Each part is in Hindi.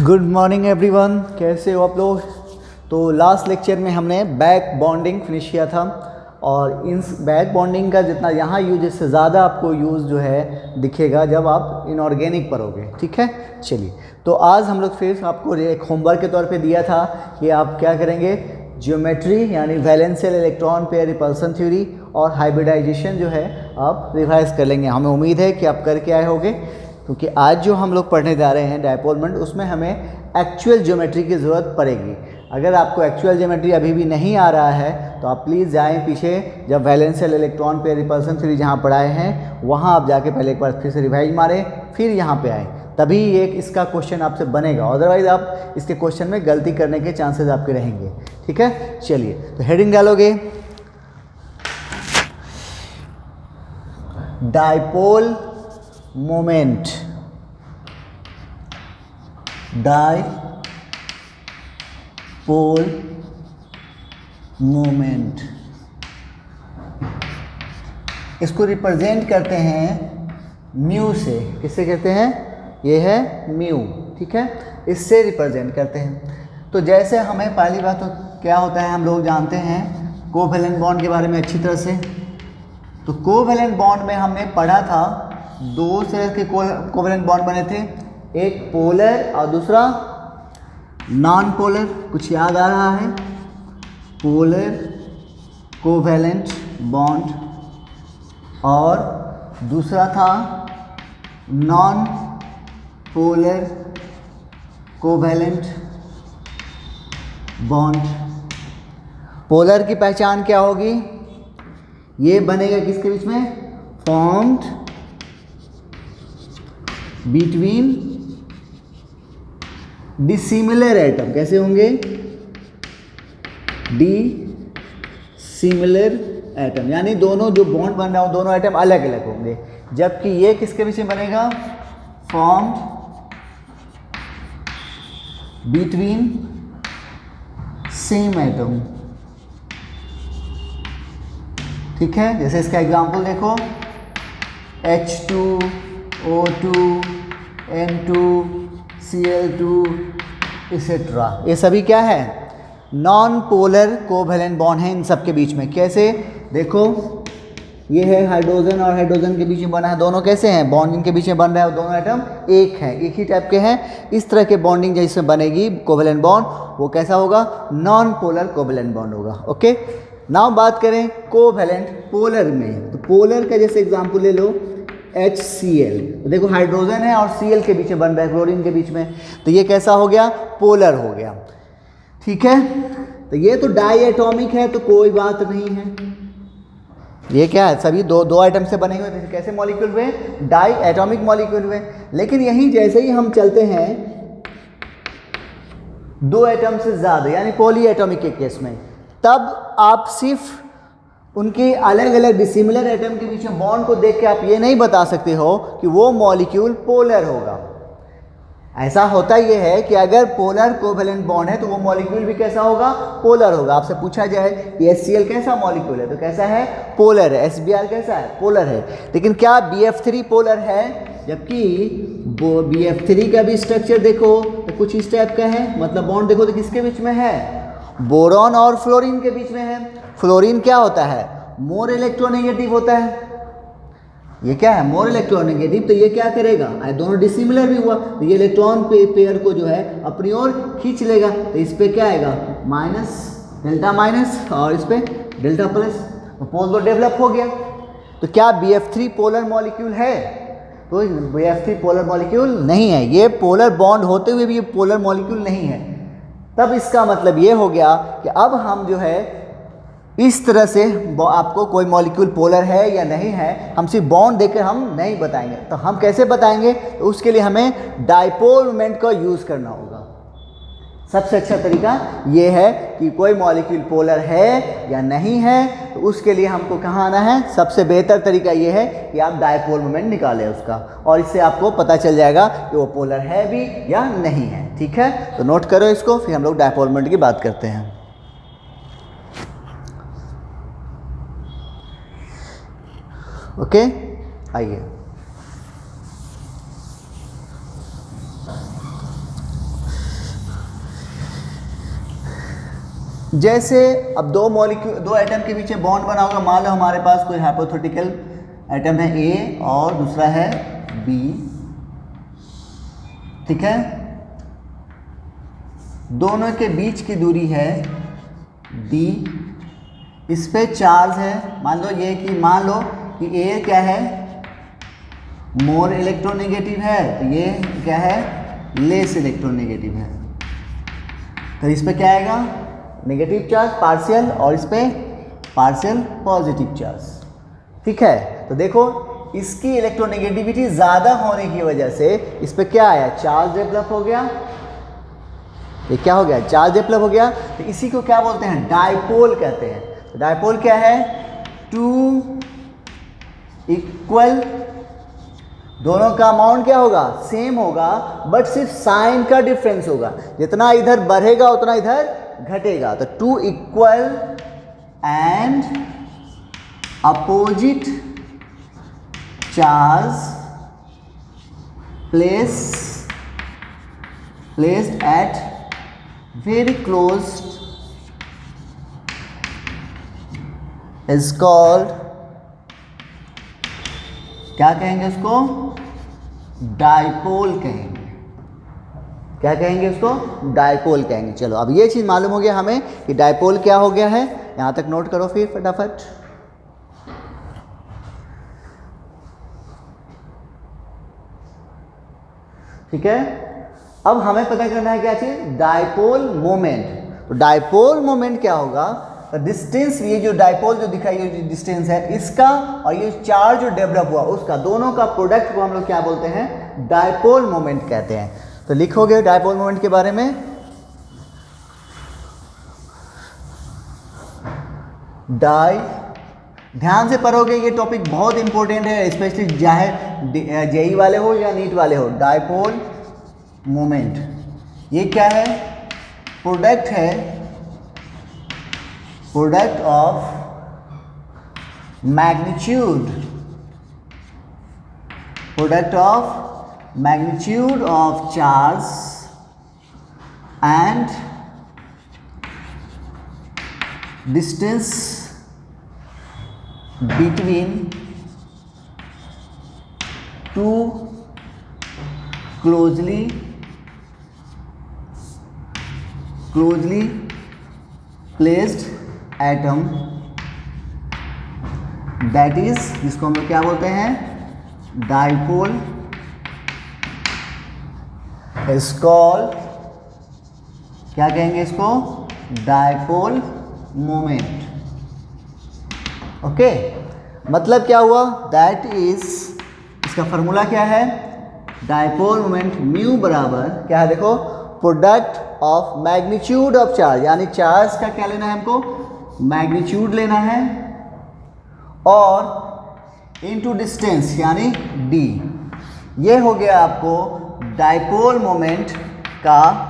गुड मॉर्निंग एवरीवन, कैसे हो आप लोग। तो लास्ट लेक्चर में हमने बैक बॉन्डिंग फिनिश किया था और इन बैक बॉन्डिंग का जितना यहाँ यूज इससे ज़्यादा आपको यूज़ जो है दिखेगा जब आप इनऑर्गेनिक पढ़ोगे। ठीक है, चलिए तो आज हम लोग फिर आपको एक होमवर्क के तौर पे दिया था कि आप क्या करेंगे, ज्योमेट्री यानी वैलेंशियल इलेक्ट्रॉन पेयर रिपल्सन थ्योरी और हाइब्रिडाइजेशन जो है आप रिवाइज कर लेंगे। हमें उम्मीद है कि आप करके आए होंगे, क्योंकि आज जो हम लोग पढ़ने जा रहे हैं डायपोल मोमेंट, उसमें हमें एक्चुअल ज्योमेट्री की ज़रूरत पड़ेगी। अगर आपको एक्चुअल ज्योमेट्री अभी भी नहीं आ रहा है तो आप प्लीज़ जाएं पीछे, जब वैलेंशियल इलेक्ट्रॉन पेयर रिपल्सन थ्योरी जहाँ पढ़ाए हैं वहाँ आप जाके पहले एक बार फिर से रिवाइज मारें, फिर यहाँ पे आएँ, तभी एक इसका क्वेश्चन आपसे बनेगा। अदरवाइज आप इसके क्वेश्चन में गलती करने के चांसेस आपके रहेंगे। ठीक है, चलिए तो हेडिंग डालोगे, डायपोल मोमेंट, डायपोल मोमेंट, इसको रिप्रेजेंट करते हैं म्यू से। किससे कहते हैं, ये है म्यू। ठीक है, इससे रिप्रेजेंट करते हैं। तो जैसे हमें पहली बात तो क्या होता है, हम लोग जानते हैं कोवैलेंट बॉन्ड के बारे में अच्छी तरह से। तो कोवैलेंट बॉन्ड में हमने पढ़ा था दो तरह के कोवैलेंट बॉन्ड बने थे, एक पोलर और दूसरा नॉन पोलर। कुछ याद आ रहा है, पोलर कोवैलेंट बॉन्ड और दूसरा था non polar covalent bond. Polar की पहचान क्या होगी, ये बनेगा किसके बीच में, फॉर्म्ड बिटवीन डिसिमिलर एटम। कैसे होंगे, डिसिमिलर एटम, यानी दोनों जो बॉन्ड बन रहा हो दोनों एटम अलग अलग होंगे। जबकि ये किसके बीच में बनेगा, फॉर्म्ड बिटवीन सेम एटम। ठीक है, जैसे इसका एग्जांपल देखो, H2O2 N2 Cl2 एक्सेट्रा, ये सभी क्या है, नॉन पोलर कोवैलेंट बॉन्ड है इन सब के बीच में। कैसे देखो, ये है हाइड्रोजन और हाइड्रोजन के बीच में बना है, दोनों कैसे हैं, बॉन्ड इनके बीच में बन रहा है, दोनों एटम एक है, एक ही टाइप के हैं। इस तरह के बॉन्डिंग जैसे बनेगी कोवैलेंट बॉन्ड, वो कैसा होगा, नॉन पोलर कोवैलेंट बॉन्ड होगा। ओके, नाउ बात करें कोवैलेंट पोलर में, तो पोलर का जैसे एग्जांपल ले लो HCl। तो देखो हाइड्रोजन है और Cl के बीच में बन रहा है, क्लोरीन के बीच में, तो ये कैसा हो गया, पोलर हो गया। ठीक है, तो ये तो डाई एटॉमिक है तो कोई बात नहीं है। ये क्या है, सभी दो आइटम से बने हुए, कैसे मॉलिक्यूल हुए, डाई एटॉमिक मॉलिक्यूल हुए। लेकिन यहीं जैसे ही हम चलते हैं दो एटम से ज़्यादा यानी पॉली एटॉमिक के केस में, तब आप सिर्फ उनके अलग अलग डिसिमिलर एटम के बीच में बॉन्ड को देख के आप ये नहीं बता सकते हो कि वो मॉलिक्यूल पोलर होगा। ऐसा होता ये है कि अगर पोलर कोवैलेंट बॉन्ड है तो वो मॉलिक्यूल भी कैसा होगा, पोलर होगा। आपसे पूछा जाए कि HCl कैसा मॉलिक्यूल है, तो कैसा है, पोलर है। SBr कैसा है, पोलर है। लेकिन क्या BF3 पोलर है, जबकि BF3 का भी स्ट्रक्चर देखो तो कुछ इस टाइप का है, मतलब बॉन्ड देखो तो किसके बीच में है, बोरॉन और फ्लोरीन के बीच में है। फ्लोरीन क्या होता है, मोर इलेक्ट्रोनेगेटिव होता है। ये क्या है, मोर इलेक्ट्रोनेगेटिव, तो ये क्या करेगा, दोनों डिसिमिलर भी हुआ तो ये इलेक्ट्रॉन पेयर को जो है अपनी ओर खींच लेगा। तो इस पे क्या आएगा, माइनस, डेल्टा माइनस, और इस पे डेल्टा प्लस, तो पोल तो डेवलप हो गया। तो क्या BF3 पोलर मॉलिक्यूल है, तो BF3 पोलर मॉलिक्यूल नहीं है। ये पोलर बॉन्ड होते हुए भी ये पोलर मॉलिक्यूल नहीं है। तब इसका मतलब ये हो गया कि अब हम जो है इस तरह से आपको कोई मॉलिक्यूल पोलर है या नहीं है, हम सिर्फ बॉन्ड देकर हम नहीं बताएंगे। तो हम कैसे बताएंगे, तो उसके लिए हमें डायपोल मोमेंट का यूज़ करना होगा। सबसे अच्छा तरीका ये है कि कोई मॉलिक्यूल पोलर है या नहीं है, तो उसके लिए हमको कहाँ आना है, सबसे बेहतर तरीका ये है कि आप डायपोल मोमेंट निकालें उसका, और इससे आपको पता चल जाएगा कि वो पोलर है भी या नहीं है। ठीक है, तो नोट करो इसको, फिर हम लोग डायपोल मोमेंट की बात करते हैं। ओके, आइए जैसे अब दो एटम के बीच बॉन्ड बना होगा, मान लो हमारे पास कोई हाइपोथेटिकल एटम है ए और दूसरा है बी, ठीक है, दोनों के बीच की दूरी है डी, इस पे चार्ज है, मान लो कि ए क्या है, मोर इलेक्ट्रोनेगेटिव है, तो ये क्या है, लेस इलेक्ट्रोनेगेटिव है, तो इस पे क्या आएगा, नेगेटिव चार्ज पार्शियल, और इस पे पार्शियल पॉजिटिव चार्ज, ठीक है। तो देखो इसकी इलेक्ट्रोनेगेटिविटी ज़्यादा होने की वजह से इस पे क्या आया, चार्ज डेवलप हो गया, ये क्या हो गया, चार्ज डेवलप हो गया, तो इसी को क्या बोलते हैं, डायपोल कहते हैं। तो डायपोल क्या है, टू इक्वल, दोनों का अमाउंट क्या होगा, सेम होगा, बट सिर्फ साइन का डिफरेंस होगा, जितना इधर बढ़ेगा उतना इधर घटेगा, तो two equal and opposite charge placed at very close is called, क्या कहेंगे उसको, डायपोल कहेंगे, क्या कहेंगे उसको, डायपोल कहेंगे। चलो अब ये चीज़ मालूम हो गया हमें कि डायपोल क्या हो गया है, यहाँ तक नोट करो फिर फटाफट। ठीक है, अब हमें पता करना है क्या चीज़, डायपोल मोमेंट। तो डायपोल मोमेंट क्या होगा, डिस्टेंस, ये जो डायपोल जो दिखाई जो डिस्टेंस है इसका और ये चार्ज जो डेवलप हुआ उसका, दोनों का प्रोडक्ट को हम लोग क्या बोलते हैं, डायपोल मोमेंट कहते हैं। तो लिखोगे डायपोल मोमेंट के बारे में, ध्यान से पढ़ोगे, ये टॉपिक बहुत इंपॉर्टेंट है, स्पेशली चाहे जेई वाले हो या नीट वाले हो। डायपोल मोमेंट ये क्या है, प्रोडक्ट है, product of magnitude of charge and distance between two closely placed atom, that is, जिसको हम लोग क्या बोलते हैं, डायपोल, is called, क्या कहेंगे इसको, डायपोल मोमेंट। ओके, मतलब क्या हुआ, दैट इज, इसका फॉर्मूला क्या है, डायपोल मोमेंट म्यू बराबर क्या है, देखो, product of magnitude of charge, यानी चार्ज का क्या लेना है हमको, मैग्नीट्यूड लेना है, और इनटू डिस्टेंस यानी डी, ये हो गया आपको डायपोल मोमेंट का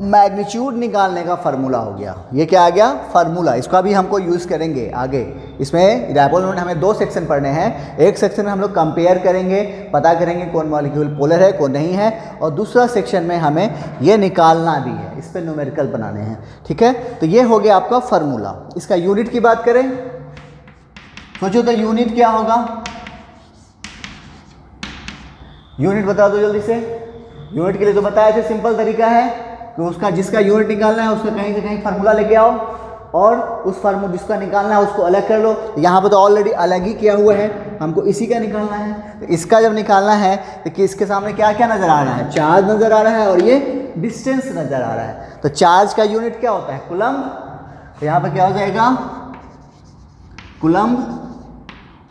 मैग्नीट्यूड निकालने का फार्मूला हो गया। ये क्या आ गया, फार्मूला, इसका भी हमको यूज़ करेंगे आगे। इसमें डायपोल मोमेंट हमें दो सेक्शन पढ़ने हैं, एक सेक्शन में हम लोग कंपेयर करेंगे, पता करेंगे कौन मॉलिक्यूल पोलर है कौन नहीं है, और दूसरा सेक्शन में हमें ये निकालना भी है, इस पर न्यूमेरिकल बनाने हैं। ठीक है, तो ये हो गया आपका फार्मूला। इसका यूनिट की बात करें, सोचो तो यूनिट क्या होगा, यूनिट बता दो जल्दी से। यूनिट के लिए तो बताया थे, सिंपल तरीका है कि उसका जिसका यूनिट निकालना है उसका कहीं से कहीं फार्मूला लेके आओ, और उस फार्मूला जिसका निकालना है उसको अलग कर लो। यहाँ पे तो ऑलरेडी अलग ही किया हुआ है, हमको इसी का निकालना है। तो इसका जब निकालना है तो कि इसके सामने क्या क्या नज़र आ रहा है, चार्ज नज़र आ रहा है और ये डिस्टेंस नज़र आ रहा है। तो चार्ज का यूनिट क्या होता है, कूलम्ब। तो यहाँ पर क्या हो जाएगा, कूलम्ब,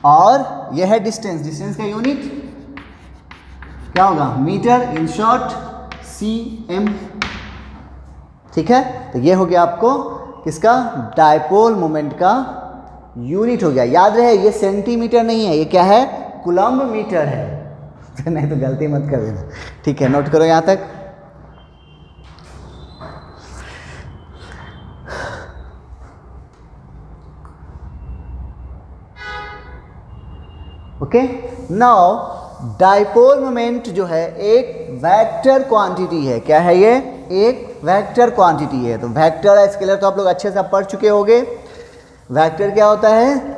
और यह है डिस्टेंस, डिस्टेंस का यूनिट क्या होगा, मीटर, इन शॉर्ट cm। ठीक है, तो ये हो गया आपको किसका, डायपोल मोमेंट का यूनिट हो गया। याद रहे ये सेंटीमीटर नहीं है, ये क्या है, कूलम्ब मीटर है। नहीं तो गलती मत कर देना। ठीक है, नोट करो यहाँ तक। ओके, नाउ डायपोल मोमेंट जो है एक वेक्टर क्वांटिटी है। क्या है ये, एक वेक्टर क्वांटिटी है। तो वेक्टर स्केलर तो आप लोग अच्छे से पढ़ चुके होंगे। वेक्टर क्या होता है?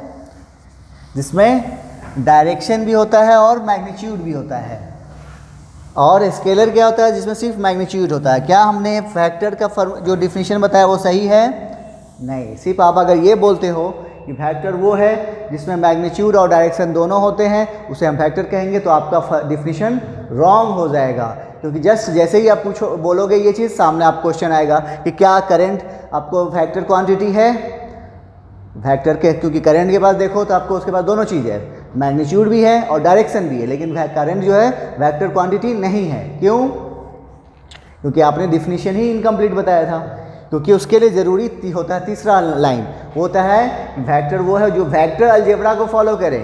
जिसमें डायरेक्शन भी होता है और मैग्नीट्यूड भी होता है। और स्केलर क्या होता है? जिसमें सिर्फ मैग्नीट्यूड होता है। क्या हमने वेक्टर का जो डिफिनीशन बताया वो सही है? नहीं। सिर्फ आप अगर ये बोलते हो कि वेक्टर वो है जिसमें मैग्नीट्यूड और डायरेक्शन दोनों होते हैं, उसे हम वेक्टर कहेंगे, तो आपका डिफिनीशन रॉन्ग हो जाएगा। क्योंकि जस्ट जैसे ही आप बोलोगे ये चीज़, सामने आप क्वेश्चन आएगा कि क्या करंट आपको वेक्टर क्वांटिटी है? वेक्टर के, क्योंकि करंट के पास देखो तो आपको उसके पास दोनों चीज़ है, मैग्नीट्यूड भी है और डायरेक्शन भी है, लेकिन करंट जो है वेक्टर क्वांटिटी नहीं है। क्यों? क्योंकि आपने डिफिनीशन ही इनकम्प्लीट बताया था। क्योंकि उसके लिए ज़रूरी होता है तीसरा लाइन, वो होता है वेक्टर वो है जो वेक्टर अलजेब्रा को फॉलो करे।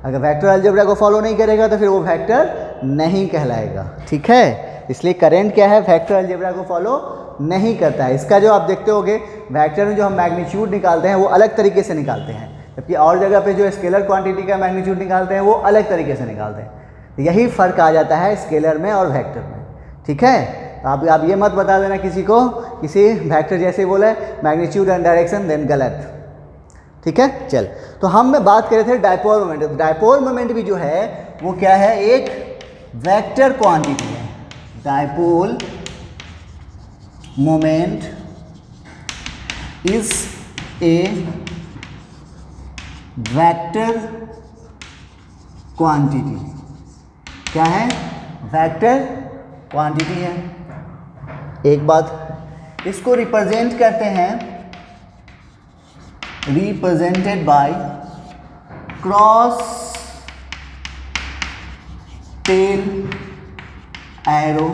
अगर वेक्टर अलजेब्रा को फॉलो नहीं करेगा तो फिर वो वेक्टर नहीं कहलाएगा। ठीक है, इसलिए करंट क्या है? वेक्टर अलजेब्रा को फॉलो नहीं करता है। इसका जो आप देखते होगे, वेक्टर में जो हम मैग्नीट्यूड निकालते हैं वो अलग तरीके से निकालते हैं, जबकि और जगह पे जो स्केलर क्वांटिटी का मैग्नीट्यूड निकालते हैं वो अलग तरीके से निकालते हैं। यही फ़र्क आ जाता है स्केलर में और वेक्टर में। ठीक है, तो आप ये मत बता देना किसी को, किसी वेक्टर जैसे बोले मैग्नीट्यूड एंड डायरेक्शन, देन गलत। ठीक है, चल। तो हम बात कर रहे थे डायपोल मोमेंट। डायपोल मोमेंट भी जो है वो क्या है? एक वेक्टर क्वांटिटी है। Dipole moment is a vector quantity. क्या है? वेक्टर क्वांटिटी है। एक बात, इसको रिप्रेजेंट करते हैं, represented by cross tail arrow.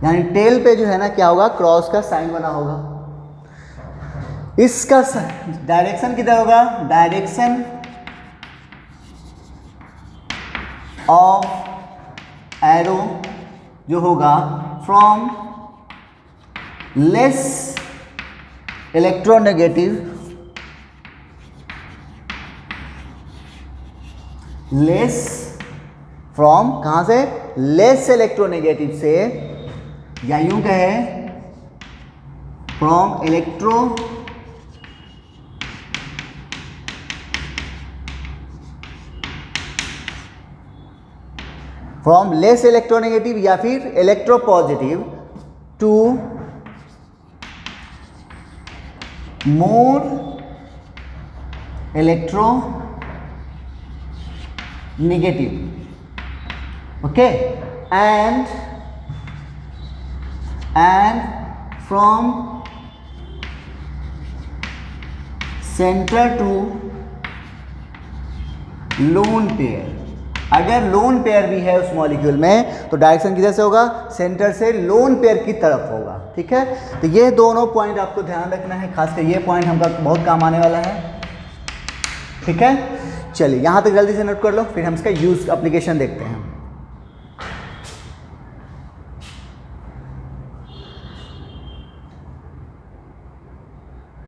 यानी टेल पे जो है ना क्या होगा? क्रॉस का साइन बना होगा। इसका डायरेक्शन किधर होगा? डायरेक्शन ऑफ एरो जो होगा from less electronegative, less from, कहाँ से? लेस इलेक्ट्रोनेगेटिव से, या यूं कहे फ्रॉम लेस इलेक्ट्रोनेगेटिव या फिर electropositive to more electronegative. Okay, and from centre to lone pair. अगर लोन पेयर भी है उस मॉलिक्यूल में तो डायरेक्शन किधर से होगा? सेंटर से लोन पेयर की तरफ होगा। ठीक है, तो ये दोनों पॉइंट आपको ध्यान रखना है, खासकर ये पॉइंट हमका बहुत काम आने वाला है। ठीक है, चलिए यहाँ तक जल्दी से नोट कर लो, फिर हम इसका यूज एप्लीकेशन देखते हैं।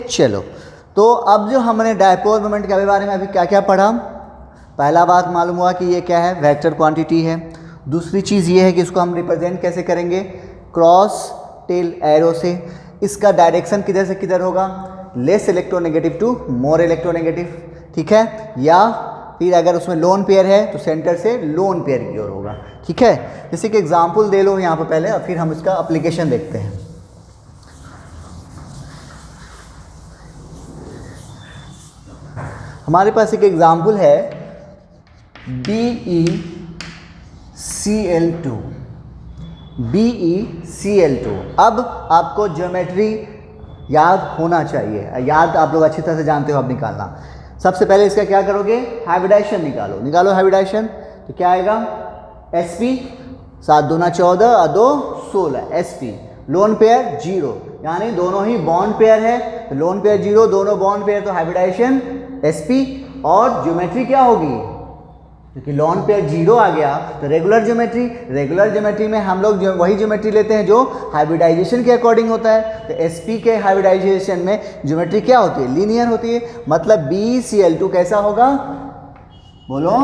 चलो, तो अब जो हमने डायपोल मोमेंट के बारे में अभी क्या क्या पढ़ा? पहला बात मालूम हुआ कि ये क्या है? वेक्टर क्वांटिटी है। दूसरी चीज़ ये है कि इसको हम रिप्रेजेंट कैसे करेंगे? क्रॉस टेल एरो से। इसका डायरेक्शन किधर से किधर होगा? Less electronegative to more electronegative. ठीक है, या फिर अगर उसमें लोन पेयर है तो सेंटर से लोन पेयर की ओर होगा। ठीक है, जैसे कि एग्जाम्पल दे लो यहाँ पर पहले, और फिर हम इसका एप्लीकेशन देखते हैं। हमारे पास एक एग्जाम्पल है BeCl2। BeCl2। अब आपको ज्योमेट्री याद होना चाहिए, याद आप लोग अच्छी तरह से जानते हो, अब निकालना। सबसे पहले इसका क्या करोगे? हाइब्रिडाइजेशन निकालो हाइब्रिडाइजेशन। तो क्या आएगा? Sp 7 दूना 14 और 2 16 Sp। लोन पेयर 0, यानी दोनों ही बॉन्ड पेयर है, तो लोन पेयर 0, दोनों बॉन्ड पेयर, तो हाइब्रिडाइजेशन Sp। और ज्योमेट्री क्या होगी? क्योंकि लोन पेयर 0 आ गया तो रेगुलर ज्योमेट्री में हम लोग वही ज्योमेट्री लेते हैं जो हाइब्रिडाइजेशन के अकॉर्डिंग होता है। तो Sp के हाइब्रिडाइजेशन में ज्योमेट्री क्या होती है? लीनियर होती है। मतलब BeCl2 कैसा होगा? बोलो,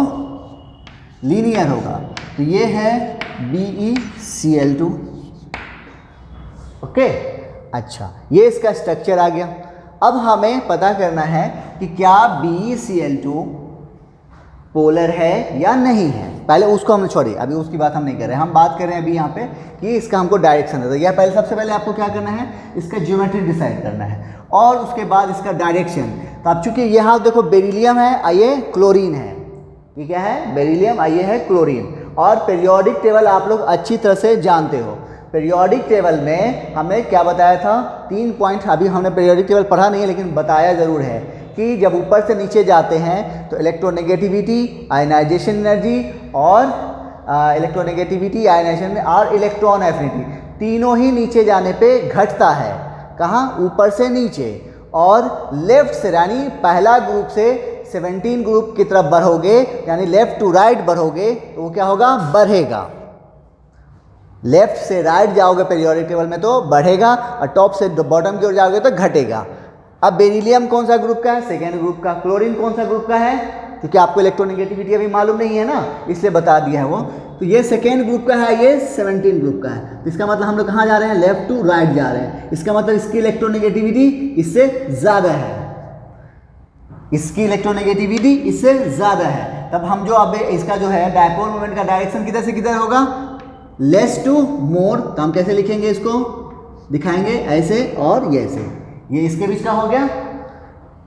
लीनियर होगा। तो ये है BeCl2। ओके, अच्छा ये इसका स्ट्रक्चर आ गया। अब हमें पता करना है कि क्या BeCl2 पोलर है या नहीं है। पहले उसको हमने छोड़ी, अभी उसकी बात हम नहीं कर रहे हैं, हम बात कर रहे हैं अभी यहाँ पे कि इसका हमको डायरेक्शन है। या पहले सबसे पहले आपको क्या करना है, इसका ज्योमेट्री डिसाइड करना है और उसके बाद इसका डायरेक्शन। तो अब चूंकि यहाँ देखो बेरिलियम है, ये क्लोरीन है, ये क्या है, बेरिलियम, ये है क्लोरीन। और पीरियोडिक टेबल आप लोग अच्छी तरह से जानते हो। पीरियोडिक टेबल में हमने क्या बताया था, 3 पॉइंट। अभी हमने पीरियोडिक टेबल पढ़ा नहीं है लेकिन बताया ज़रूर है कि जब ऊपर से नीचे जाते हैं तो इलेक्ट्रोनेगेटिविटी, आयनाइजेशन एनर्जी और इलेक्ट्रोनेगेटिविटी, आयनाइजेशन और इलेक्ट्रॉन एफिनिटी तीनों ही नीचे जाने पे घटता है। कहाँ, ऊपर से नीचे। और लेफ्ट से यानी पहला ग्रुप से 17 ग्रुप की तरफ बढ़ोगे, यानी लेफ्ट टू राइट बढ़ोगे तो वो क्या होगा, बढ़ेगा। लेफ्ट से राइट जाओगे पीरियोडिक टेबल में तो बढ़ेगा, और टॉप से बॉटम की ओर जाओगे तो घटेगा। अब बेरिलियम कौन सा ग्रुप का है, सेकेंड ग्रुप का। क्लोरीन कौन सा ग्रुप का है, क्योंकि आपको इलेक्ट्रोनेगेटिविटी अभी मालूम नहीं है ना, इसलिए बता दिया है वो। तो ये सेकेंड ग्रुप का है, ये 17 ग्रुप का है। तो इसका मतलब हम लोग कहाँ जा रहे हैं, लेफ्ट टू राइट जा रहे हैं। इसका मतलब इसकी इलेक्ट्रोनेगेटिविटी इससे ज़्यादा है, इसकी इलेक्ट्रोनेगेटिविटी इससे ज़्यादा है। तब हम जो अब इसका जो है डायपोल मोमेंट का डायरेक्शन किधर से किधर होगा, लेस टू मोर। तो हम कैसे लिखेंगे इसको, दिखाएंगे ऐसे और ये ऐसे, ये इसके बीच का हो गया।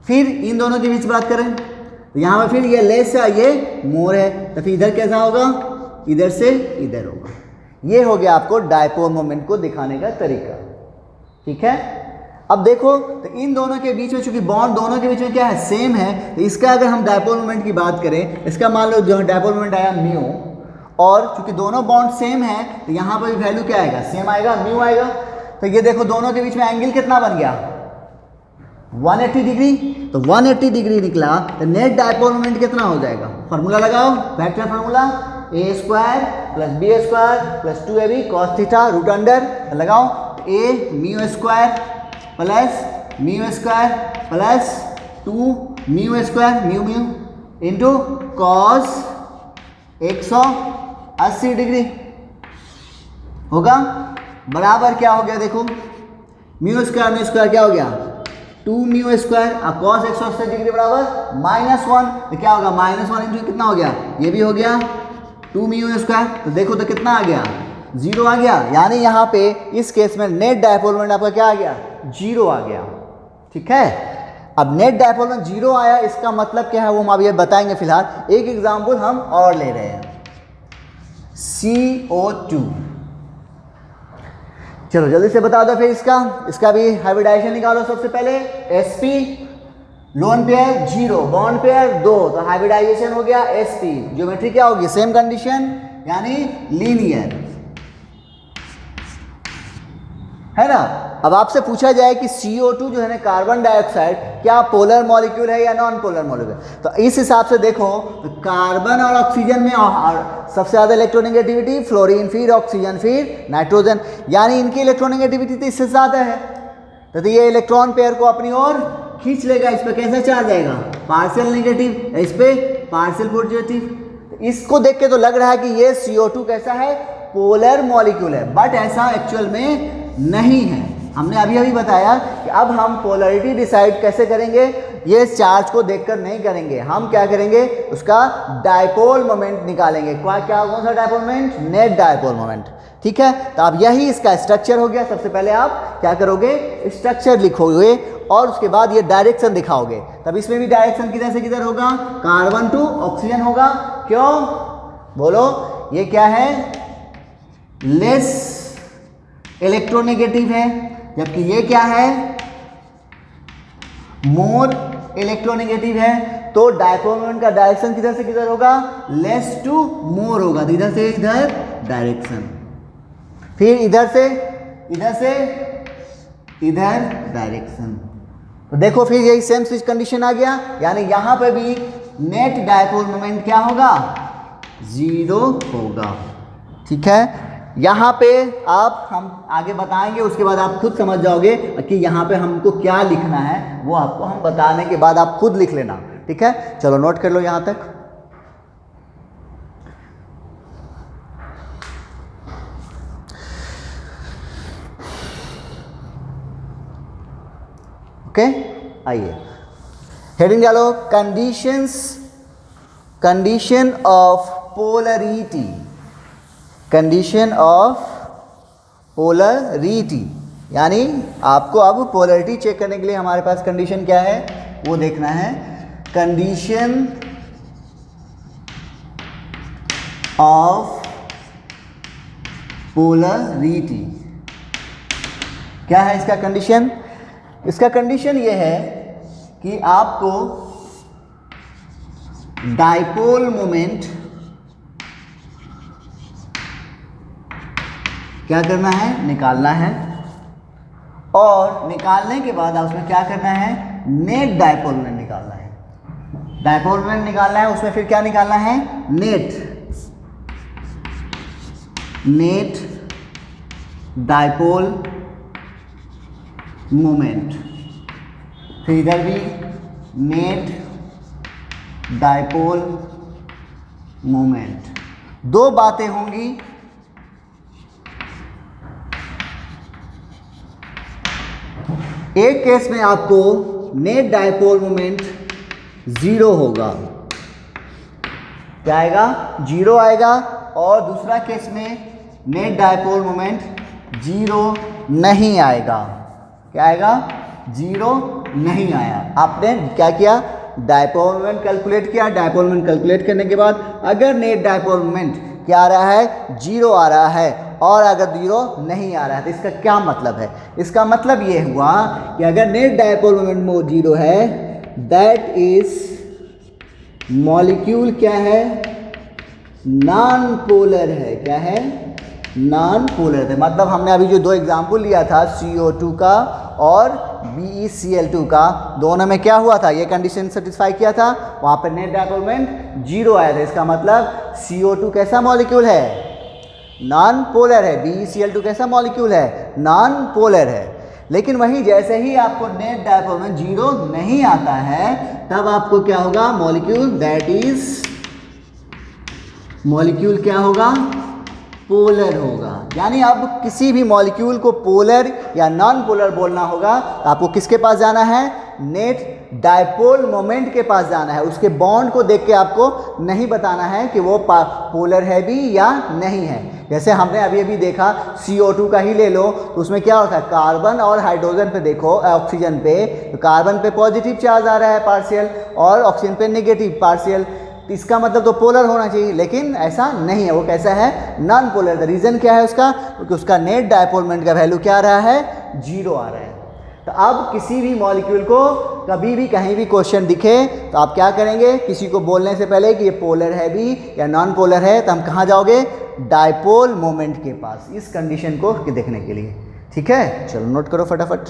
फिर इन दोनों के बीच बात करें तो यहाँ पर फिर ये लेस है, ये मोर है, तो फिर इधर कैसा होगा, इधर से इधर होगा। ये हो गया आपको डायपोल मोमेंट को दिखाने का तरीका। ठीक है, अब देखो तो इन दोनों के बीच में चूंकि बॉन्ड दोनों के बीच में क्या है, सेम है, तो इसका अगर हम डायपोल मोमेंट की बात करें, इसका मान लो जो डायपोल मोमेंट आया म्यू, और चूंकि दोनों बॉन्ड सेम है तो यहाँ पर वैल्यू क्या आएगा, सेम आएगा, म्यू आएगा। तो ये देखो दोनों के बीच में एंगल कितना बन गया, 180 डिग्री। तो 180 डिग्री निकला तो नेट डायपोल मोमेंट कितना हो जाएगा, फार्मूला लगाओ, vector formula, a square plus B square plus 2ab cos theta root under लगाओ, a mu square plus 2 mu square mu mu into cos 180 degree होगा, बराबर क्या हो गया, देखो म्यू स्क्वायर क्या हो गया, 2 म्यू स्क्वायर और कॉस 180 डिग्री बराबर -1। तो क्या होगा, -1 इंटू कितना हो गया, ये भी हो गया 2 म्यू स्क्वायर। तो देखो तो कितना आ गया, 0 आ गया। यानी यहाँ पे इस केस में नेट डायपोल मोमेंट आपका क्या आ गया, 0 आ गया। ठीक है, अब नेट डायपोल मोमेंट 0 आया, इसका मतलब क्या है वो हम अभी बताएंगे। फिलहाल एक एग्जाम्पल हम और ले रहे हैं, CO2। चलो जल्दी से बता दो फिर इसका भी हाइब्रिडाइजेशन निकालो। सबसे पहले sp, lone pair 0, bond pair 2, तो हाइब्रिडाइजेशन हो गया sp। ज्योमेट्री क्या होगी, सेम कंडीशन यानी लीनियर, है ना। अब आपसे पूछा जाए कि CO2 जो है ना, कार्बन डाइऑक्साइड, क्या पोलर मॉलिक्यूल है या नॉन पोलर मॉलिक्यूल, तो इस हिसाब से देखो तो कार्बन और ऑक्सीजन में और सबसे ज़्यादा इलेक्ट्रोनेगेटिविटी फ्लोरीन, फिर ऑक्सीजन, फिर नाइट्रोजन, यानी इनकी इलेक्ट्रोनेगेटिविटी तो इससे ज़्यादा है। तो ये इलेक्ट्रॉन पेयर को अपनी ओर खींच लेगा। इस पर कैसा चार्ज आएगा, पार्शियल नेगेटिव, इस पर पार्शियल पॉजिटिव। इसको देख के तो लग रहा है कि ये CO2 कैसा है, पोलर मॉलिक्यूल है, बट ऐसा एक्चुअल में नहीं है। हमने अभी बताया कि अब हम पोलरिटी डिसाइड कैसे करेंगे, ये चार्ज को देखकर नहीं करेंगे, हम क्या करेंगे, उसका डायपोल मोमेंट निकालेंगे। क्या कौन सा dipole moment, net dipole moment. ठीक है, तो अब यही इसका स्ट्रक्चर हो गया। सबसे पहले आप क्या करोगे, स्ट्रक्चर लिखोगे और उसके बाद ये डायरेक्शन दिखाओगे। तब इसमें भी डायरेक्शन किधर से किधर होगा, कार्बन टू ऑक्सीजन होगा। क्यों बोलो, ये क्या है, लेस इलेक्ट्रोनेगेटिव है, जबकि ये क्या है, मोर इलेक्ट्रोनेगेटिव है। तो डायपोल मोमेंट का डायरेक्शन किधर से किधर होगा, लेस टू मोर होगा, इधर से इधर डायरेक्शन, फिर इधर से इधर डायरेक्शन। तो देखो फिर यही सेम स्विच कंडीशन आ गया, यानी यहां पे भी नेट डायपोल मोमेंट क्या होगा, 0 होगा। ठीक है, यहाँ पे आप हम आगे बताएंगे, उसके बाद आप खुद समझ जाओगे कि यहाँ पे हमको क्या लिखना है, वो आपको हम बताने के बाद आप खुद लिख लेना। ठीक है, चलो नोट कर लो यहाँ तक। ओके, आइए हेडिंग डालो, condition of polarity, condition of polarity, यानी आपको अब पोलरिटी चेक करने के लिए हमारे पास कंडीशन क्या है वो देखना है। कंडीशन ऑफ पोलरिटी क्या है इसका कंडीशन? इसका कंडीशन ये है कि आपको डाइपोल मोमेंट क्या करना है, निकालना है, और निकालने के बाद आप उसमें क्या करना है, नेट डाइपोल मोमेंट निकालना है। डाइपोल मोमेंट निकालना है, उसमें फिर क्या निकालना है, नेट डाइपोल मोमेंट, फिर इधर भी नेट डाइपोल मोमेंट। दो बातें होंगी, एक केस में आपको नेट डाइपोल मोमेंट 0 होगा, क्या आएगा, 0 आएगा, और दूसरा केस में नेट डाइपोल मोमेंट 0 नहीं आएगा। क्या आएगा, 0 नहीं आया। आपने क्या किया, डाइपोल मोमेंट कैलकुलेट किया, डाइपोल मोमेंट कैलकुलेट करने के बाद अगर नेट डाइपोल मोमेंट क्या आ रहा है, 0 आ रहा है, और अगर 0 नहीं आ रहा है, तो इसका क्या मतलब है? इसका मतलब ये हुआ कि अगर नेट डाइपोल मोमेंट 0 है, दैट इज मॉलिक्यूल क्या है, नॉन पोलर है। क्या है, नॉन पोलर है। मतलब हमने अभी जो दो एग्जाम्पल लिया था CO2 का और BeCl2 का, दोनों में क्या हुआ था, ये कंडीशन सेटिस्फाई किया था, वहाँ पर नेट डाइपोल मोमेंट 0 आया था। इसका मतलब CO2 कैसा मॉलिक्यूल है, नॉन पोलर है। BeCl2 कैसा मॉलिक्यूल है, नॉन पोलर है। लेकिन वही जैसे ही आपको नेट डाइपोल मोमेंट 0 नहीं आता है, तब आपको क्या होगा, मॉलिक्यूल दैट इज मॉलिक्यूल क्या होगा, पोलर होगा। यानी अब किसी भी मॉलिक्यूल को पोलर या नॉन पोलर बोलना होगा तो आपको किसके पास जाना है, नेट डाइपोल मोमेंट के पास जाना है। उसके बॉन्ड को देख के आपको नहीं बताना है कि वो पोलर है भी या नहीं है। जैसे हमने अभी अभी देखा CO2 का ही ले लो, तो उसमें क्या होता है, कार्बन और हाइड्रोजन पे देखो, ऑक्सीजन पे, तो कार्बन पे पॉजिटिव चार्ज आ रहा है पार्शियल, और ऑक्सीजन पे नेगेटिव पार्शियल। तो इसका मतलब तो पोलर होना चाहिए, लेकिन ऐसा नहीं है। वो कैसा है, नॉन पोलर। द रीज़न क्या है उसका, क्योंकि उसका नेट डाइपोल मोमेंट का वैल्यू क्या आ रहा है, 0 आ रहा है। तो अब किसी भी मॉलिक्यूल को कभी भी कहीं भी क्वेश्चन दिखे तो आप क्या करेंगे, किसी को बोलने से पहले कि ये पोलर है भी या नॉन पोलर है, तो हम कहाँ जाओगे, डाइपोल मोमेंट के पास, इस कंडीशन को देखने के लिए। ठीक है, चलो नोट करो फटाफट।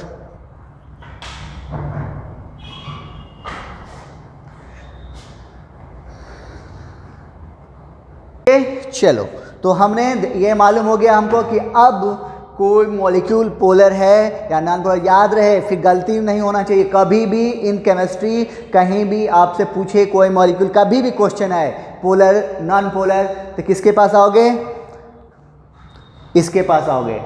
चलो, तो हमने ये मालूम हो गया हमको कि अब कोई मॉलिक्यूल पोलर है या नॉन पोलर। याद रहे, फिर गलती नहीं होना चाहिए कभी भी इन केमिस्ट्री, कहीं भी आपसे पूछे कोई मॉलिक्यूल, कभी भी क्वेश्चन आए पोलर नॉन पोलर, तो किसके पास आओगे, इसके पास आओगे।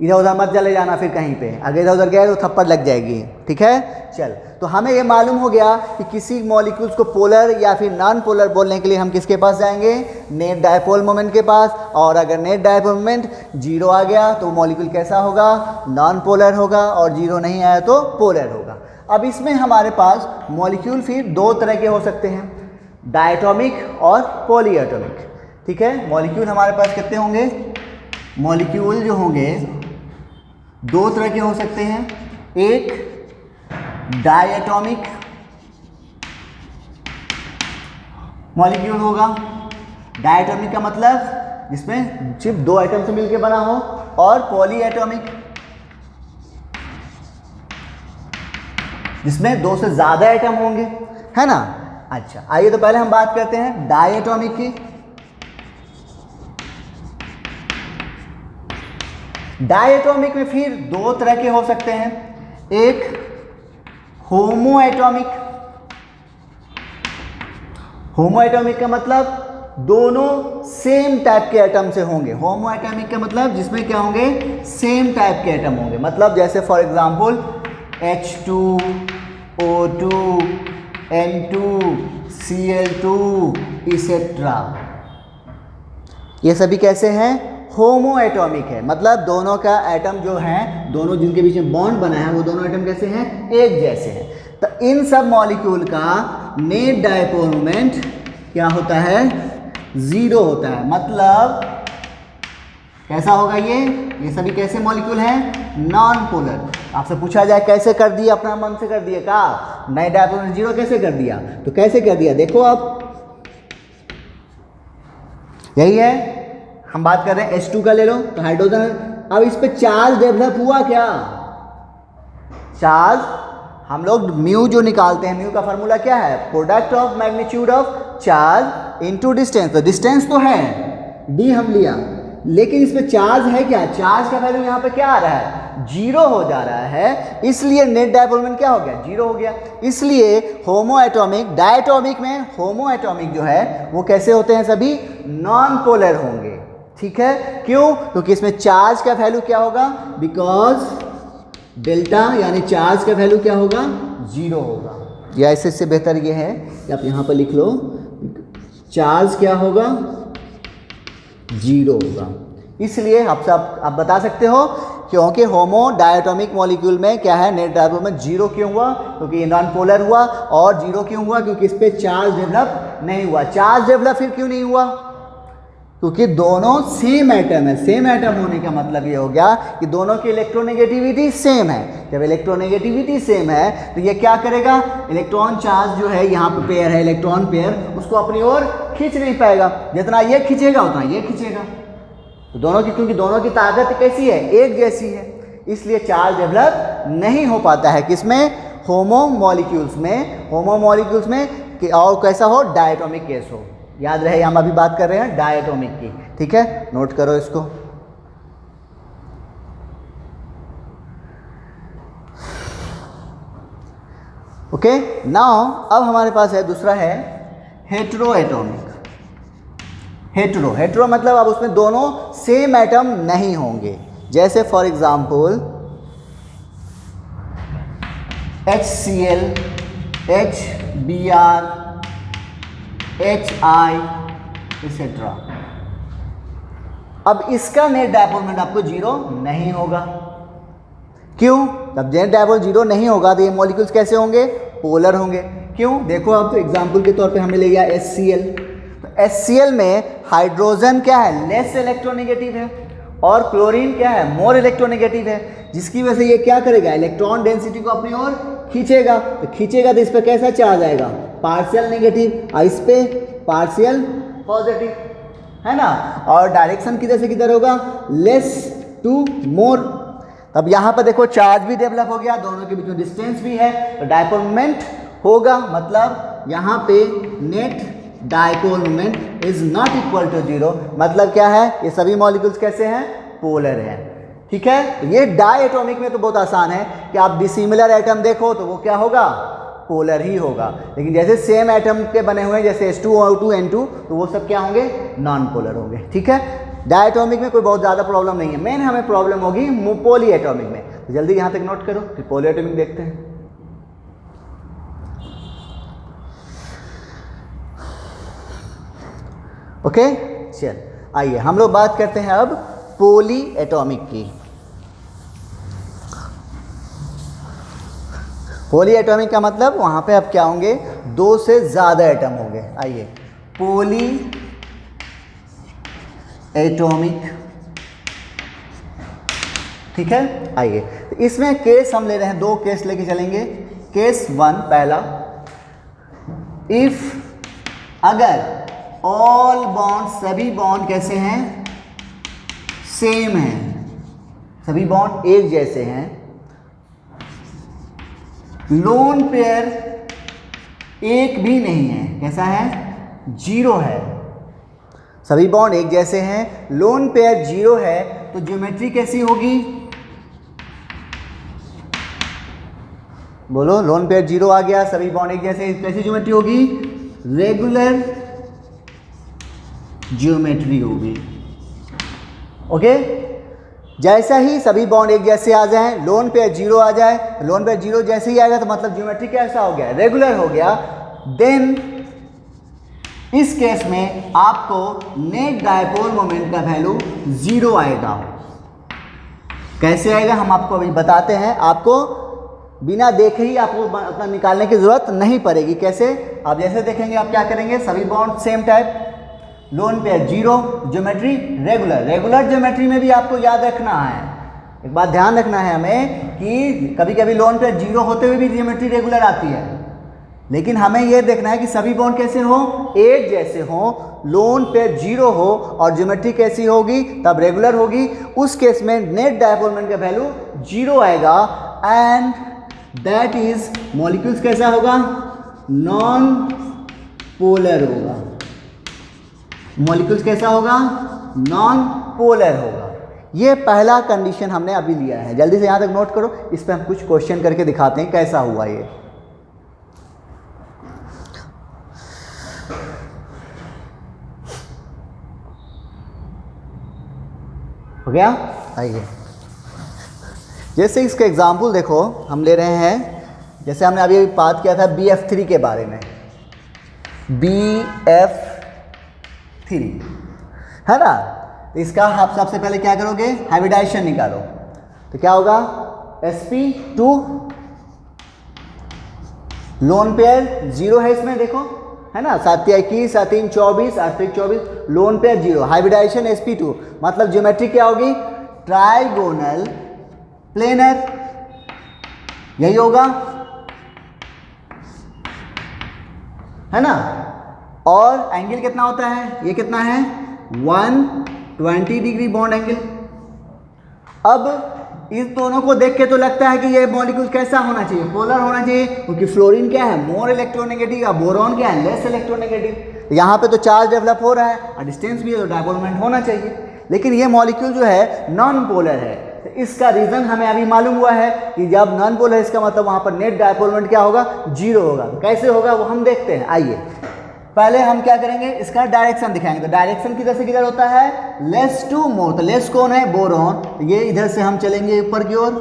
इधर उधर मत चले जाना फिर कहीं पे, अगर इधर उधर गए तो थप्पड़ लग जाएगी। ठीक है, चल, तो हमें ये मालूम हो गया कि किसी मॉलिक्यूल्स को पोलर या फिर नॉन पोलर बोलने के लिए हम किसके पास जाएंगे, नेट डाइपोल मोमेंट के पास। और अगर नेट डाइपोल मोमेंट 0 आ गया तो मॉलिक्यूल कैसा होगा, नॉन पोलर होगा, और 0 नहीं आया तो पोलर होगा। अब इसमें हमारे पास मॉलिक्यूल फिर दो तरह के हो सकते हैं, डायटोमिक और पॉलीएटॉमिक। ठीक है, मॉलिक्यूल हमारे पास कितने होंगे, मॉलिक्यूल जो होंगे दो तरह के हो सकते हैं, एक डायटोमिक मॉलिक्यूल होगा। डायटोमिक का मतलब जिसमें सिर्फ 2 एटम से मिलकर बना हो, और पॉलीएटॉमिक जिसमें 2 से ज़्यादा एटम होंगे, है ना। अच्छा, आइए तो पहले हम बात करते हैं डायटोमिक की। डायटोमिक में फिर 2 तरह के हो सकते हैं, एक होमोएटॉमिक। होमोएटॉमिक का मतलब दोनों सेम टाइप के एटम से होंगे। होमोएटॉमिक का मतलब जिसमें क्या होंगे, सेम टाइप के एटम होंगे। मतलब जैसे for example H2O2 N2 Cl2 इसेट्रा। ये सभी कैसे हैं? होमो एटॉमिक है, मतलब दोनों का एटम जो है, दोनों जिनके बीच में बॉन्ड बना है वो दोनों एटम कैसे हैं? एक जैसे हैं। तो इन सब मॉलिक्यूल का नेट डायपोल मोमेंट क्या होता है? 0 होता है। मतलब कैसा होगा ये सभी कैसे मॉलिक्यूल हैं? Non polar. आपसे पूछा जाए कैसे कर दिया, अपना मन से कर दिया का नेट डायपोल मोमेंट 0 कैसे कर दिया? तो कैसे कर दिया देखो, आप यही है, हम बात कर रहे हैं H2 का ले लो तो हाइड्रोजन। अब इस पे चार्ज डेवलप हुआ क्या? चार्ज हम लोग म्यू जो निकालते हैं, म्यू का फॉर्मूला क्या है? Product of magnitude of charge into distance. तो डिस्टेंस तो है d हम लिया, लेकिन इसमें चार्ज है क्या? चार्ज का वैल्यू यहाँ पे क्या आ रहा है? 0 हो जा रहा है, इसलिए नेट डायपोल मोमेंट क्या हो गया? 0 हो गया। इसलिए होमो एटॉमिक, डायटोमिक में होमो एटॉमिक जो है वो कैसे होते हैं? सभी नॉन पोलर होंगे। ठीक है, क्यों? क्योंकि इसमें चार्ज का वैल्यू क्या होगा? बिकॉज डेल्टा यानी चार्ज का वैल्यू क्या होगा? 0 होगा। या इससे बेहतर ये है कि आप यहाँ पर लिख लो, चार्ज क्या होगा? 0 होगा। इसलिए आप बता सकते हो क्योंकि होमो डायटोमिक मॉलिक्यूल में क्या है? नेट डायपोल में 0 क्यों हुआ? क्योंकि ये नॉन पोलर हुआ। और 0 क्यों हुआ? क्योंकि इस पर चार्ज डेवलप नहीं हुआ। चार्ज डेवलप फिर क्यों नहीं हुआ? क्योंकि दोनों सेम एटम है। सेम एटम होने का मतलब ये हो गया कि दोनों की इलेक्ट्रोनेगेटिविटी सेम है। जब इलेक्ट्रोनेगेटिविटी सेम है तो ये क्या करेगा? इलेक्ट्रॉन चार्ज जो है, यहाँ पे पेयर है इलेक्ट्रॉन पेयर, उसको अपनी ओर खींच नहीं पाएगा। जितना ये खींचेगा उतना ये खींचेगा। तो दोनों की, क्योंकि दोनों की ताकत कैसी है? एक जैसी है, इसलिए चार्ज डेवलप नहीं हो पाता है। किसमें? होमो मॉलिक्यूल्स में। होमो मॉलिक्यूल्स में और कैसा हो? डायटोमिक केस हो। याद रहे, हम अभी बात कर रहे हैं डायटोमिक की। ठीक है, नोट करो इसको। ओके, नाउ अब हमारे पास है दूसरा है हेटेरो एटॉमिक। हेटेरो मतलब अब उसमें दोनों सेम एटम नहीं होंगे। जैसे for example HCl, HBr, HI etcetera. अब इसका नेट डायपोल मोमेंट आपको 0 नहीं होगा। क्यों? जब नेट डायपोल 0 नहीं होगा तो ये मॉलिक्यूल्स कैसे होंगे? पोलर होंगे। क्यों? देखो, अब तो एग्जांपल के तौर पे हमने ले लिया HCl। तो HCl में हाइड्रोजन क्या है? लेस इलेक्ट्रोनेगेटिव है, और क्लोरीन क्या है? मोर इलेक्ट्रोनेगेटिव है, जिसकी वजह से ये क्या करेगा? इलेक्ट्रॉन डेंसिटी को अपनी ओर खींचेगा। तो खींचेगा तो इस पर कैसा चार्ज आएगा? पार्शियल नेगेटिव, और इस पे पार्शियल पॉजिटिव, है ना। और डायरेक्शन किधर से किधर होगा? लेस टू मोर। अब यहाँ पर देखो चार्ज भी डेवलप हो गया, दोनों के बीच में डिस्टेंस भी है, तो डायपोल मोमेंट होगा। मतलब यहाँ पे net dipole moment is not equal to 0। मतलब क्या है? ये सभी मॉलिक्यूल्स कैसे हैं? पोलर हैं। ठीक है, ये डायटोमिक में तो बहुत आसान है कि आप डिसिमिलर एटम देखो तो वो क्या होगा? पोलर ही होगा। लेकिन जैसे सेम एटम के बने हुए हैं, जैसे H2O2 N2, तो वो सब क्या होंगे? नॉन पोलर होंगे। ठीक है, डायटोमिक में कोई बहुत ज़्यादा प्रॉब्लम नहीं है। मेन हमें प्रॉब्लम होगी पॉली एटॉमिक में। तो जल्दी यहाँ तक नोट करो, फिर पॉली एटॉमिक देखते हैं। ओके, चल आइए हम लोग बात करते हैं अब पॉली एटॉमिक की। पॉली एटॉमिक का मतलब वहाँ पे अब क्या होंगे? 2 से ज़्यादा एटम होंगे। आइए, पॉली एटॉमिक। ठीक है, आइए तो इसमें केस हम ले रहे हैं, 2 केस लेके चलेंगे। केस 1 पहला, इफ अगर ऑल बॉन्ड, सभी बॉन्ड कैसे हैं? सेम हैं, सभी बॉन्ड एक जैसे हैं। लोन पेयर एक भी नहीं है, कैसा है? 0 है। सभी बॉन्ड एक जैसे हैं, लोन पेयर 0 है, तो ज्योमेट्री कैसी होगी? बोलो, लोन पेयर 0 आ गया, सभी बॉन्ड एक जैसे, कैसी ज्योमेट्री होगी? रेगुलर ज्योमेट्री होगी। ओके, जैसा ही सभी बॉन्ड एक जैसे आ जाएं, लोन पेयर जीरो आ जाए, लोन पेयर जीरो जैसे ही आएगा तो मतलब ज्योमेट्री कैसा हो गया, रेगुलर हो गया। देन इस केस में आपको नेट डायपोल मोमेंट का वैल्यू जीरो आएगा। कैसे आएगा हम आपको अभी बताते हैं, आपको बिना देखे ही आपको अपना निकालने की जरूरत नहीं पड़ेगी। कैसे, आप जैसे देखेंगे आप क्या करेंगे, सभी bond same type, lone pair zero, geometry regular. Regular geometry में भी आपको याद रखना है, एक बात ध्यान रखना है हमें कि कभी कभी लोन पेयर जीरो होते हुए भी ज्योमेट्री रेगुलर आती है, लेकिन हमें यह देखना है कि सभी बॉन्ड कैसे हो, एक जैसे हो, लोन पेयर जीरो हो और ज्योमेट्री कैसी होगी, तब रेगुलर होगी। उस केस में नेट डायपोल मोमेंट का वैल्यू जीरो आएगा एंड दैट इज मॉलिक्यूल्स कैसा होगा, नॉन पोलर होगा। मॉलिक्यूल्स कैसा होगा, नॉन पोलर होगा। ये पहला कंडीशन हमने अभी लिया है, जल्दी से यहां तक नोट करो, इस पर हम कुछ क्वेश्चन करके दिखाते हैं कैसा हुआ ये। हो गया, आइए जैसे इसका एग्जाम्पल देखो हम ले रहे हैं, जैसे हमने अभी बात किया था BF3 के बारे में, BF3 है ना। तो इसका आप सबसे पहले क्या करोगे, हाइब्रिडाइजेशन निकालो, तो क्या होगा sp2, लोन पेयर जीरो है इसमें देखो, है ना, 7 21 7 3 24 8 3 24, lone pair zero, hybridisation sp2, मतलब ज्योमेट्री क्या होगी, ट्राइगोनल प्लेनर, यही होगा, है ना। और एंगल कितना होता है, ये कितना है 120 डिग्री बॉन्ड एंगल। अब इस दोनों को देख के तो लगता है कि ये मॉलिक्यूल कैसा होना चाहिए, पोलर होना चाहिए, क्योंकि फ्लोरीन क्या है, मोर इलेक्ट्रोनेगेटिव, और बोरॉन क्या है, लेस इलेक्ट्रोनेगेटिव। यहाँ पे तो चार्ज डेवलप हो रहा है और डिस्टेंस भी है, तो डायपोल मोमेंट होना चाहिए, लेकिन ये मॉलिक्यूल जो है नॉन पोलर है। तो इसका रीजन हमें अभी मालूम हुआ है कि जब नॉन पोलर है इसका मतलब वहाँ पर नेट डायपोल मोमेंट क्या होगा, जीरो होगा। तो कैसे होगा वो हम देखते हैं। आइए पहले हम क्या करेंगे, इसका डायरेक्शन दिखाएंगे। तो डायरेक्शन किधर से किधर होता है, लेस टू मोर। तो लेस कौन है, बोरॉन, तो ये इधर से हम चलेंगे ऊपर की ओर,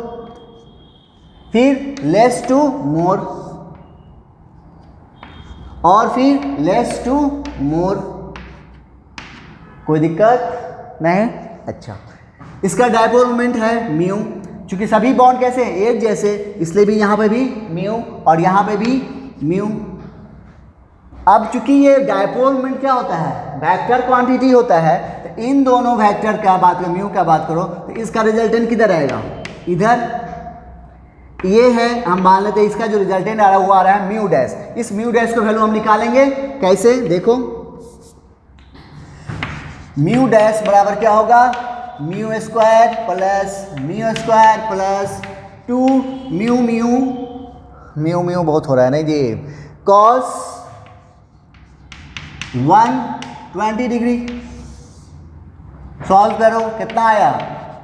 फिर लेस टू मोर, और फिर लेस टू मोर। कोई दिक्कत नहीं, अच्छा। इसका डायपोल मोमेंट है म्यू, क्योंकि सभी बॉन्ड कैसे हैं, एक जैसे, इसलिए भी यहाँ पे भी म्यू और यहाँ पे भी म्यू। अब चूंकि ये डायपोल मोमेंट क्या होता है, वेक्टर क्वांटिटी होता है, तो इन दोनों वेक्टर का बात करो, म्यू का बात करो, तो इसका रिजल्टेंट किधर आएगा, इधर। ये है, हम मान लेते हैं इसका जो रिजल्टेंट आ रहा है वो आ रहा है म्यू डैश। इस म्यू डैश को वैल्यू हम निकालेंगे कैसे, देखो म्यू डैश बराबर क्या होगा, mu square plus 2 mu mu mu mu बहुत हो रहा है नहीं जी, कॉस 120 डिग्री। सॉल्व करो, कितना आया,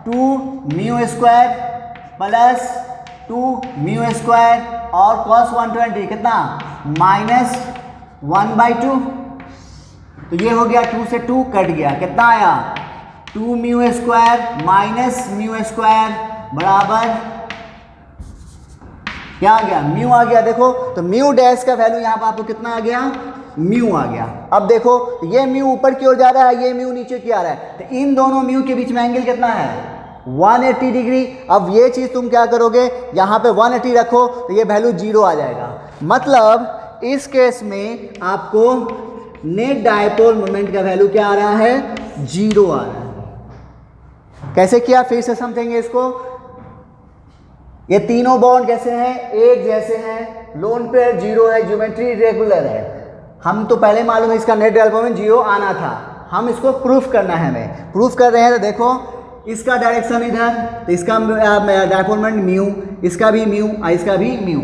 2 mu square plus 2 mu square और कॉस 120 कितना, -1/2। तो ये हो गया, 2 से 2 कट गया, कितना आया, 2 mu square minus mu square बराबर क्या आ गया, म्यू आ गया। देखो तो म्यू डैश का वैल्यू यहाँ पर आपको कितना आ गया, म्यू आ गया। अब देखो ये म्यू ऊपर की ओर जा रहा है, ये म्यू नीचे की आ रहा है, तो इन दोनों म्यू के बीच में एंगल कितना है, 180 डिग्री। अब ये चीज तुम क्या करोगे, यहाँ पे 180 रखो तो ये वैल्यू 0 आ जाएगा। मतलब इस केस में आपको नेट डायपोल मोमेंट का वैल्यू क्या आ रहा है, 0 आ रहा है। कैसे किया, फिर से समझेंगे इसको। ये तीनों बॉन्ड कैसे हैं, एक जैसे हैं, लोन पेयर 0 है, ज्योमेट्री रेगुलर है। हम तो पहले मालूम है इसका नेट डायपोल मोमेंट 0 आना था, हम इसको प्रूफ करना है, हमें प्रूफ कर रहे हैं। तो देखो इसका डायरेक्शन इधर, तो इसका डायपोल मोमेंट म्यू, इसका भी म्यू और इसका भी म्यू।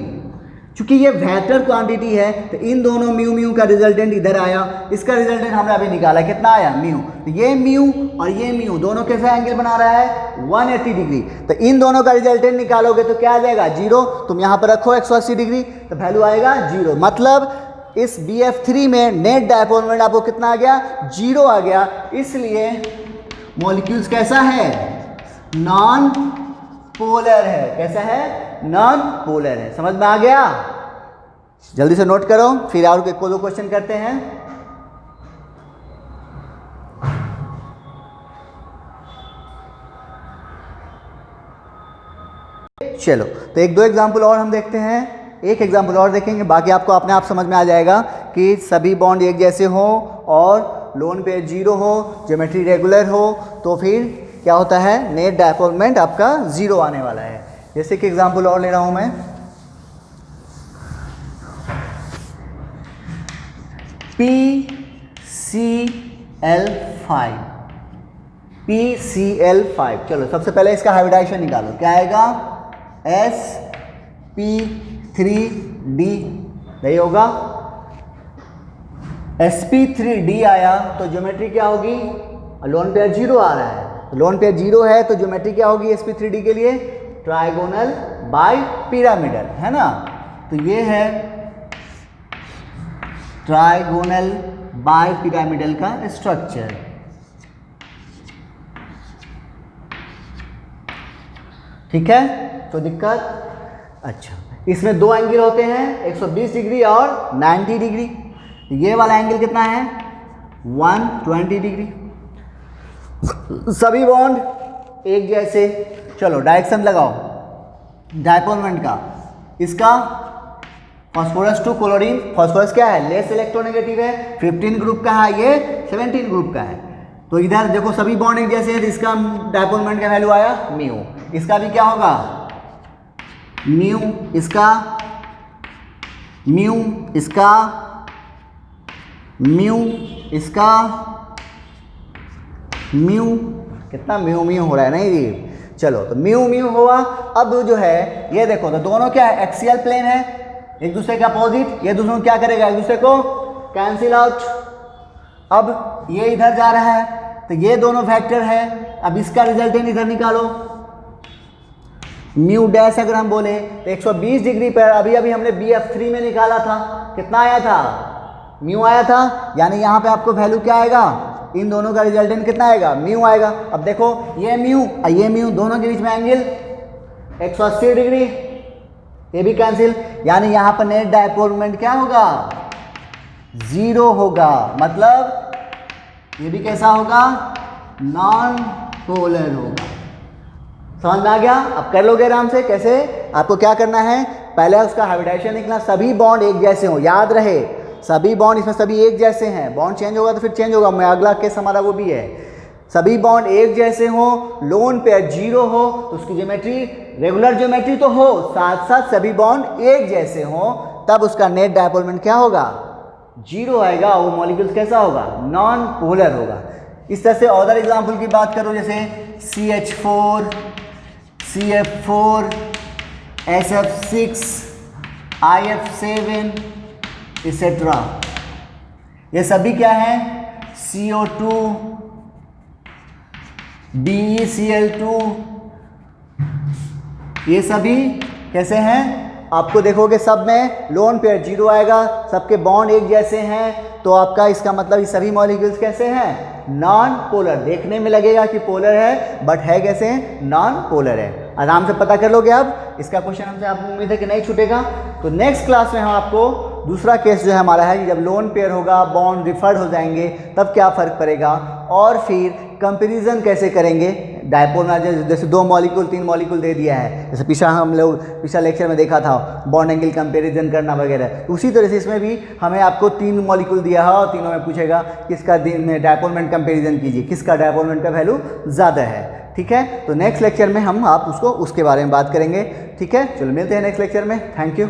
चूंकि ये वेक्टर क्वांटिटी है तो इन दोनों म्यू म्यू का रिजल्टेंट इधर आया, इसका रिजल्टेंट हमने अभी निकाला, कितना आया, म्यू। तो ये म्यू और ये म्यू दोनों कैसा एंगल बना रहा है, 180 डिग्री। तो इन दोनों का रिजल्टेंट निकालोगे तो क्या आ जाएगा, 0। तुम यहाँ पर रखो 180 डिग्री, तो वैल्यू आएगा 0। मतलब इस BF3 में नेट डायपोल मोमेंट आपको कितना आ गया, 0 आ गया। इसलिए मॉलिक्यूल्स कैसा है, नॉन पोलर है। कैसा है? नॉन पोलर है। समझ में आ गया? जल्दी से नोट करो, फिर और एक दो क्वेश्चन करते हैं। चलो, तो एक दो एग्जाम्पल और हम देखते हैं, एक एग्जाम्पल और देखेंगे, बाकी आपको अपने आप समझ में आ जाएगा कि सभी बॉन्ड एक जैसे हो और लोन पेयर जीरो हो, ज्योमेट्री रेगुलर हो, तो फिर क्या होता है? नेट डायपोल मोमेंट आपका जीरो आने वाला है। जैसे कि एग्जाम्पल और ले रहा हूं मैं, PCl5, PCl5। चलो सबसे पहले इसका हाइब्रिडाइजेशन निकालो, क्या आएगा? sp3d, नहीं होगा? sp3d आया तो ज्योमेट्री क्या होगी? लोन पेयर जीरो आ रहा है, तो लोन पेयर जीरो है तो ज्योमेट्री क्या होगी sp3d के लिए? ट्राइगोनल बाय पिरामिडल, है ना? तो ये है ट्राइगोनल बाय पिरामिडल का स्ट्रक्चर। ठीक है, तो दिक्कत? अच्छा, इसमें दो एंगल होते हैं, 120 डिग्री और 90 डिग्री। ये वाला एंगल कितना है? 120 डिग्री। सभी बॉन्ड एक जैसे। चलो डायरेक्शन लगाओ डायपोल मोमेंट का। इसका फास्फोरस टू क्लोरीन, फास्फोरस क्या है? लेस इलेक्ट्रोनेगेटिव है, 15 ग्रुप का है, ये 17 ग्रुप का है। तो इधर देखो सभी बॉन्ड एक जैसे हैं, तो इसका डायपोल मोमेंट का वैल्यू आया म्यू। इसका भी क्या होगा? म्यू, इसका म्यू, इसका म्यू, इसका म्यू। कितना म्यू म्यू हो रहा है नहीं जी? चलो, तो म्यू म्यू हुआ। अब जो है ये देखो, तो दोनों क्या है? एक्सियल प्लेन है, एक दूसरे के अपोजिट। ये दोनों क्या करेगा? एक दूसरे को कैंसिल आउट। अब ये इधर जा रहा है, तो ये दोनों वेक्टर है। अब इसका रिजल्टेंट इधर निकालो, म्यू डैश अगर हम बोले तो 120 डिग्री पर अभी अभी हमने BF3 में निकाला था, कितना आया था? म्यू आया था। यानी यहाँ पे आपको वैल्यू क्या आएगा? इन दोनों का रिजल्टेंट कितना आएगा? म्यू आएगा। अब देखो ये म्यू और ये म्यू, दोनों के बीच में एंगल 180 डिग्री, ये भी कैंसिल। यानी यहाँ पर नेट डायपोल मोमेंट क्या होगा? जीरो होगा। मतलब ये भी कैसा होगा? नॉन पोलर होगा। समझ में आ गया? अब कर लोगे आराम से। कैसे? आपको क्या करना है? पहले उसका हाइब्रिडाइजेशन लिखना, सभी बॉन्ड एक जैसे हो। याद रहे सभी बॉन्ड, इसमें सभी एक जैसे हैं। बॉन्ड चेंज होगा तो फिर चेंज होगा, मैं अगला केस हमारा वो भी है। सभी बॉन्ड एक जैसे हो, लोन पेयर जीरो हो, तो उसकी ज्योमेट्री रेगुलर ज्योमेट्री तो हो, साथ साथ सभी बॉन्ड एक जैसे हो, तब उसका नेट डायपोल मोमेंट क्या होगा? जीरो आएगा। वो मॉलिक्यूल्स कैसा होगा? नॉन पोलर होगा। इस तरह से अदर एग्जाम्पल की बात करो, जैसे CH4, CF4, SF6, IF7 etcetera, ये सभी क्या है? CO2, BeCl2, ये सभी कैसे हैं? आपको देखोगे सब में लोन पेयर जीरो आएगा, सबके बॉन्ड एक जैसे हैं, तो आपका इसका मतलब ये सभी मॉलिक्यूल्स कैसे हैं? Non polar. देखने में लगेगा कि पोलर है, बट है कैसे? नॉन पोलर है। आराम से पता कर लोगे। अब इसका क्वेश्चन हमसे आपको उम्मीद है कि नहीं छूटेगा। तो नेक्स्ट क्लास में हम आपको दूसरा केस जो है हमारा है कि जब लोन पेयर होगा, बॉन्ड रिफर्ड हो जाएंगे, तब क्या फ़र्क पड़ेगा, और फिर कंपैरिजन कैसे करेंगे डायपोल में। जैसे 2 मॉलिक्यूल 3 मॉलिक्यूल दे दिया है, जैसे पिछला लेक्चर में देखा था बॉन्ड एंगल कंपैरिजन करना वगैरह, उसी तरह से इसमें भी हमें आपको 3 मॉलिक्यूल दिया है और तीनों में पूछेगा किसका डायपोल मोमेंट कंपैरिजन कीजिए, किसका डायपोल मोमेंट का वैल्यू ज़्यादा है। ठीक है, तो नेक्स्ट लेक्चर में हम आप उसके बारे में बात करेंगे। ठीक है, चलो मिलते हैं नेक्स्ट लेक्चर में। Thank you.